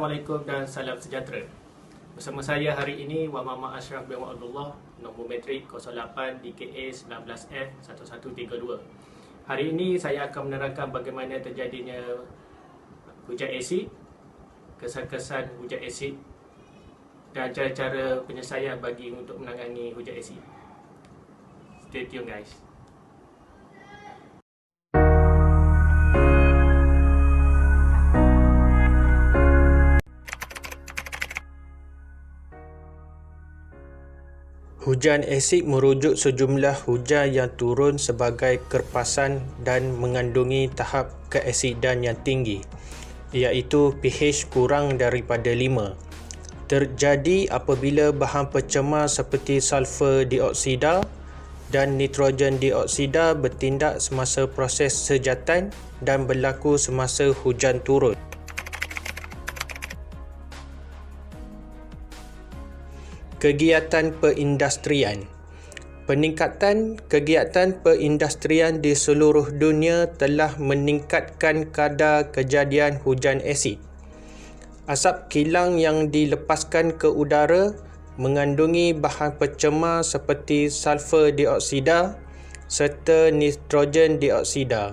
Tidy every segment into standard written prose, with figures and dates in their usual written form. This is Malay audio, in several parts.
Assalamualaikum dan salam sejahtera. Bersama saya hari ini Wan Muhammad Ashraf bin Abdullah, nombor metrik 08 DKA 19F 1132. Hari ini saya akan menerangkan bagaimana terjadinya hujan asid, kesan-kesan hujan asid dan cara-cara penyelesaian bagi untuk menangani hujan asid. Stay tune guys. Hujan asid merujuk sejumlah hujan yang turun sebagai kerpasan dan mengandungi tahap keasidan yang tinggi, iaitu pH kurang daripada 5. Terjadi apabila bahan pencemar seperti sulfur dioksida dan nitrogen dioksida bertindak semasa proses sejatan dan berlaku semasa hujan turun. Kegiatan perindustrian. Peningkatan kegiatan perindustrian di seluruh dunia telah meningkatkan kadar kejadian hujan asid. Asap kilang yang dilepaskan ke udara mengandungi bahan pencemar seperti sulfur dioksida serta nitrogen dioksida,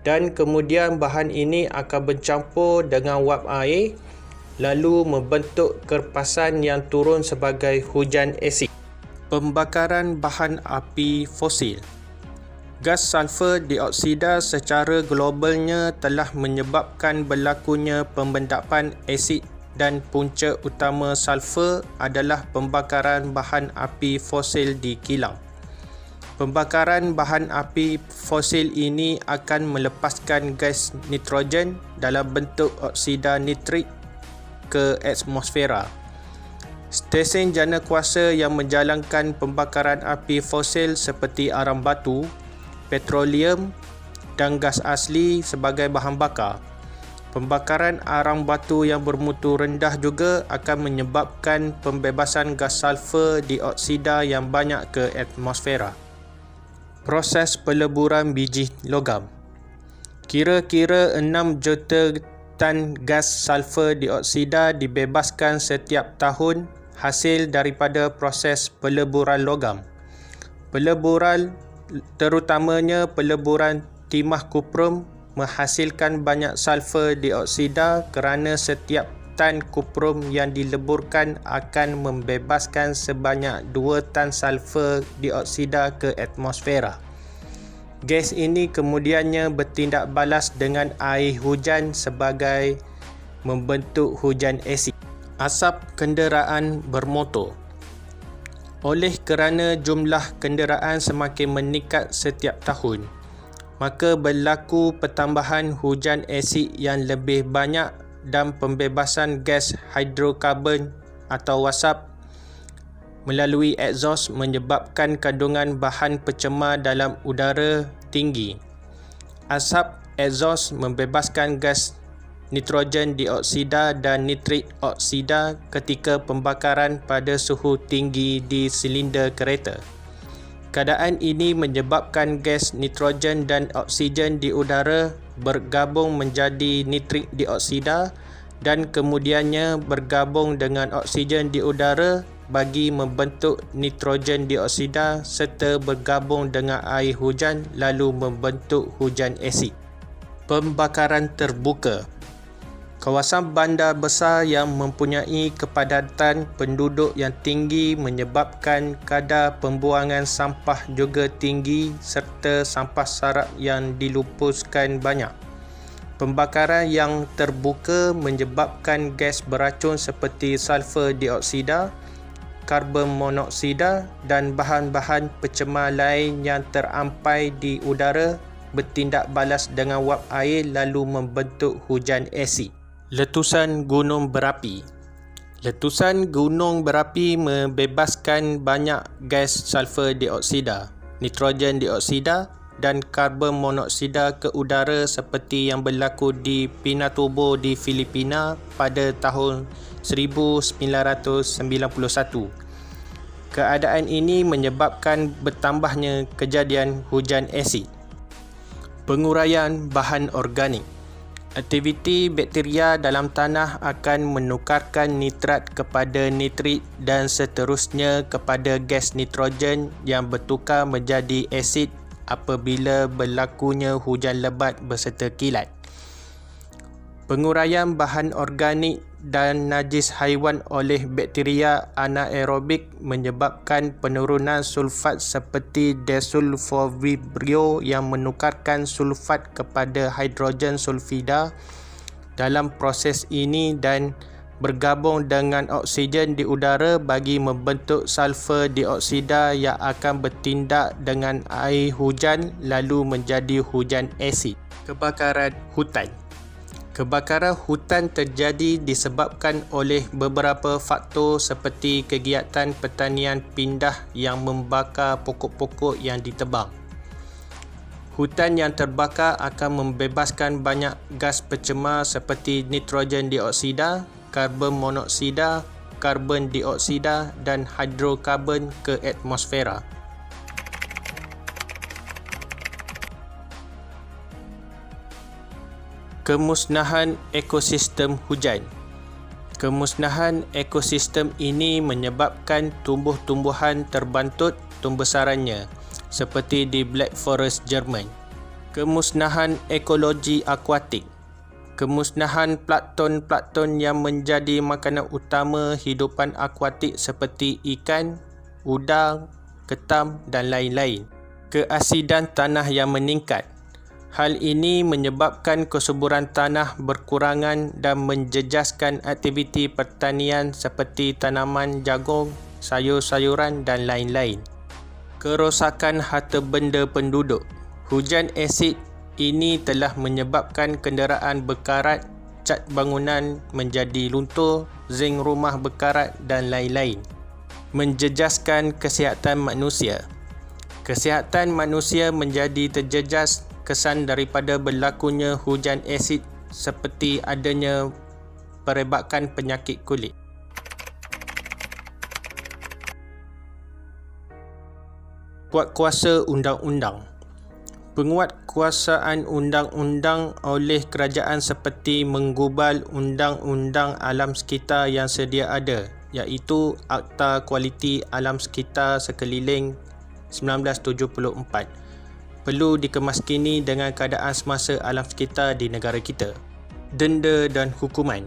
dan kemudian bahan ini akan bercampur dengan wap air lalu membentuk kerpasan yang turun sebagai hujan asid. Pembakaran bahan api fosil. Gas sulfur dioksida secara globalnya telah menyebabkan berlakunya pembendapan asid, dan punca utama sulfur adalah pembakaran bahan api fosil di kilang. Pembakaran bahan api fosil ini akan melepaskan gas nitrogen dalam bentuk oksida nitrik ke atmosfera. Stesen jana kuasa yang menjalankan pembakaran api fosil seperti arang batu, petroleum dan gas asli sebagai bahan bakar. Pembakaran arang batu yang bermutu rendah juga akan menyebabkan pembebasan gas sulfur dioksida yang banyak ke atmosfera. Proses peleburan biji logam. Kira-kira 6 juta tan gas sulfur dioksida dibebaskan setiap tahun hasil daripada proses peleburan logam. Peleburan, terutamanya peleburan timah kuprum, menghasilkan banyak sulfur dioksida kerana setiap tan kuprum yang dileburkan akan membebaskan sebanyak 2 tan sulfur dioksida ke atmosfera. Gas ini kemudiannya bertindak balas dengan air hujan sebagai membentuk hujan asid. Asap kenderaan bermotor. Oleh kerana jumlah kenderaan semakin meningkat setiap tahun, maka berlaku pertambahan hujan asid yang lebih banyak dan pembebasan gas hidrokarbon atau asap melalui exhaust menyebabkan kandungan bahan pencemar dalam udara tinggi. Asap exhaust membebaskan gas nitrogen dioksida dan nitrik oksida ketika pembakaran pada suhu tinggi di silinder kereta. Keadaan ini menyebabkan gas nitrogen dan oksigen di udara bergabung menjadi nitrik dioksida dan kemudiannya bergabung dengan oksigen di udara bagi membentuk nitrogen dioksida serta bergabung dengan air hujan lalu membentuk hujan asid. Pembakaran terbuka. Kawasan bandar besar yang mempunyai kepadatan penduduk yang tinggi menyebabkan kadar pembuangan sampah juga tinggi serta sampah sarap yang dilupuskan banyak. Pembakaran yang terbuka menyebabkan gas beracun seperti sulfur dioksida, karbon monoksida dan bahan-bahan pencemar lain yang terampai di udara bertindak balas dengan wap air lalu membentuk hujan asid. Letusan gunung berapi. Letusan gunung berapi membebaskan banyak gas sulfur dioksida, nitrogen dioksida dan karbon monoksida ke udara seperti yang berlaku di Pinatubo di Filipina pada tahun 1991. Keadaan ini menyebabkan bertambahnya kejadian hujan asid. Penguraian bahan organik. Aktiviti bakteria dalam tanah akan menukarkan nitrat kepada nitrit dan seterusnya kepada gas nitrogen yang bertukar menjadi asid apabila berlakunya hujan lebat berserta kilat. Penguraian bahan organik dan najis haiwan oleh bakteria anaerobik menyebabkan penurunan sulfat seperti desulfovibrio yang menukarkan sulfat kepada hidrogen sulfida dalam proses ini dan bergabung dengan oksigen di udara bagi membentuk sulfur dioksida yang akan bertindak dengan air hujan lalu menjadi hujan asid. Kebakaran hutan. Kebakaran hutan terjadi disebabkan oleh beberapa faktor seperti kegiatan pertanian pindah yang membakar pokok-pokok yang ditebang. Hutan yang terbakar akan membebaskan banyak gas pencemar seperti nitrogen dioksida, karbon monoksida, karbon dioksida dan hidrokarbon ke atmosfera. Kemusnahan ekosistem hujan. Kemusnahan ekosistem ini menyebabkan tumbuh-tumbuhan terbantut pembesarannya seperti di Black Forest Jerman. Kemusnahan ekologi akuatik. Kemusnahan plankton-plankton yang menjadi makanan utama hidupan akuatik seperti ikan, udang, ketam dan lain-lain. Keasidan tanah yang meningkat. Hal ini menyebabkan kesuburan tanah berkurangan dan menjejaskan aktiviti pertanian seperti tanaman jagung, sayur-sayuran dan lain-lain. Kerosakan harta benda penduduk. Hujan asid ini telah menyebabkan kenderaan berkarat, cat bangunan menjadi luntur, zinc rumah berkarat dan lain-lain. Menjejaskan kesihatan manusia. Kesihatan manusia menjadi terjejas kesan daripada berlakunya hujan asid seperti adanya perebakan penyakit kulit. Kuatkuasa undang-undang. Penguatkuasaan undang-undang oleh kerajaan seperti menggubal undang-undang alam sekitar yang sedia ada, iaitu Akta Kualiti Alam Sekitar Sekeliling 1974. Perlu dikemaskini dengan keadaan semasa alam sekitar di negara kita. Denda dan hukuman.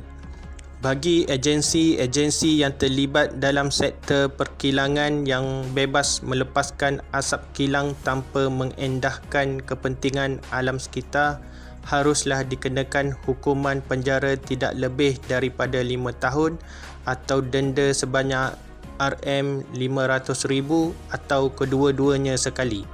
Bagi agensi-agensi yang terlibat dalam sektor perkilangan yang bebas melepaskan asap kilang tanpa mengendahkan kepentingan alam sekitar, haruslah dikenakan hukuman penjara tidak lebih daripada 5 tahun atau denda sebanyak RM500,000 atau kedua-duanya sekali.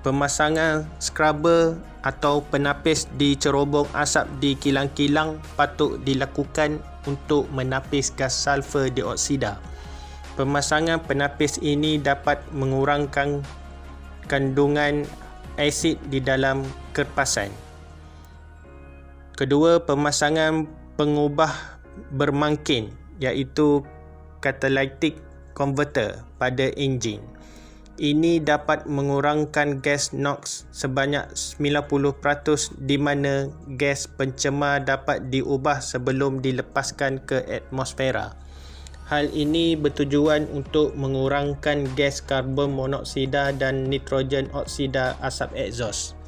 Pemasangan skraber atau penapis di cerobong asap di kilang-kilang patut dilakukan untuk menapis gas sulfur dioksida. Pemasangan penapis ini dapat mengurangkan kandungan asid di dalam kerpasan. Kedua, pemasangan pengubah bermangkin iaitu catalytic converter pada enjin. Ini dapat mengurangkan gas NOx sebanyak 90% di mana gas pencemar dapat diubah sebelum dilepaskan ke atmosfera. Hal ini bertujuan untuk mengurangkan gas karbon monoksida dan nitrogen oksida asap egsos.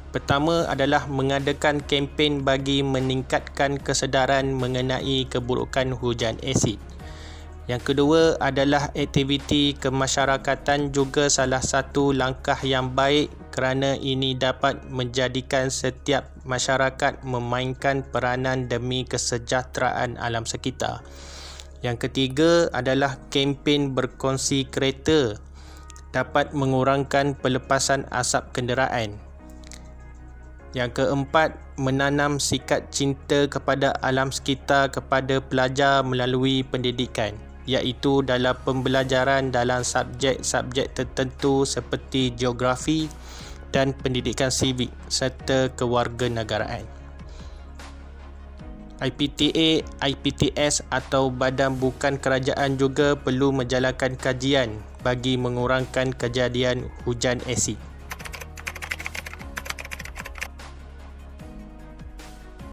Pertama adalah mengadakan kempen bagi meningkatkan kesedaran mengenai keburukan hujan asid. Yang kedua adalah aktiviti kemasyarakatan juga salah satu langkah yang baik kerana ini dapat menjadikan setiap masyarakat memainkan peranan demi kesejahteraan alam sekitar. Yang ketiga adalah kempen berkongsi kereta dapat mengurangkan pelepasan asap kenderaan. Yang keempat, menanam sikap cinta kepada alam sekitar kepada pelajar melalui pendidikan, iaitu dalam pembelajaran dalam subjek-subjek tertentu seperti geografi dan pendidikan sivik serta kewarganegaraan. IPTA, IPTS atau badan bukan kerajaan juga perlu menjalankan kajian bagi mengurangkan kejadian hujan asid.